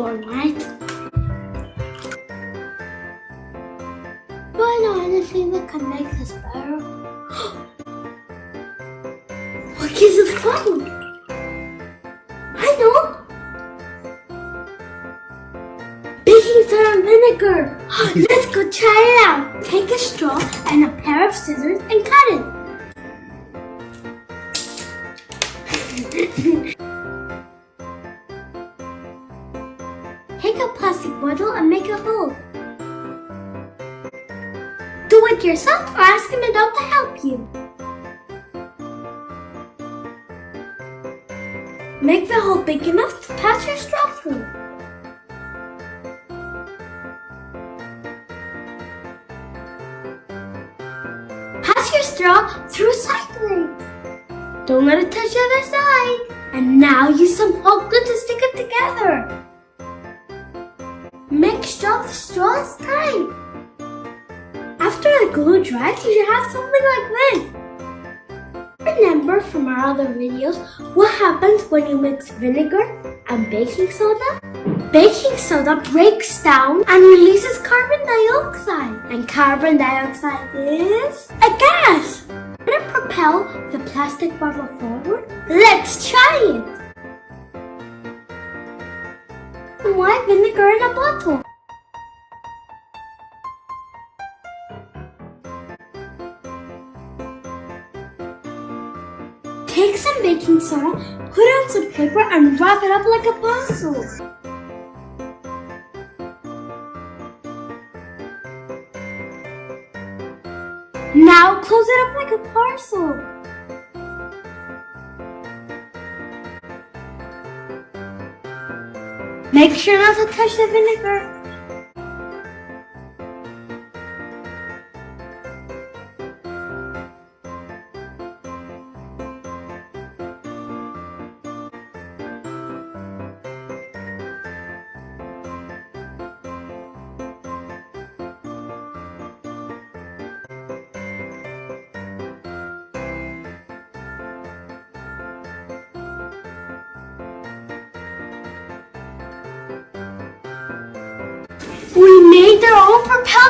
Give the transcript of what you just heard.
born, right? Do I know anything that can make this better? What gives it fun? I know! Baking soda and vinegar! Let's go try it out! Take a straw and a pair of scissors and cut it! Take a plastic bottle and make a hole. Do it yourself or ask an adult to help you. Make the hole big enough to pass your straw through. Pass your straw through sideways. Don't let it touch the other side. And now use some hot glue to stick it together. Make sure the straw is tight. After the glue dries, you should have something like this. Remember from our other videos what happens when you mix vinegar and baking soda? Baking soda breaks down and releases carbon dioxide. And carbon dioxide is a gas. Can it propel the plastic bottle forward? Let's try it. Why vinegar in a bottle? Take some baking soda, put on some paper and wrap it up like a parcel. Now close it up like a parcel. Make sure not to touch the vinegar. We made our own propeller.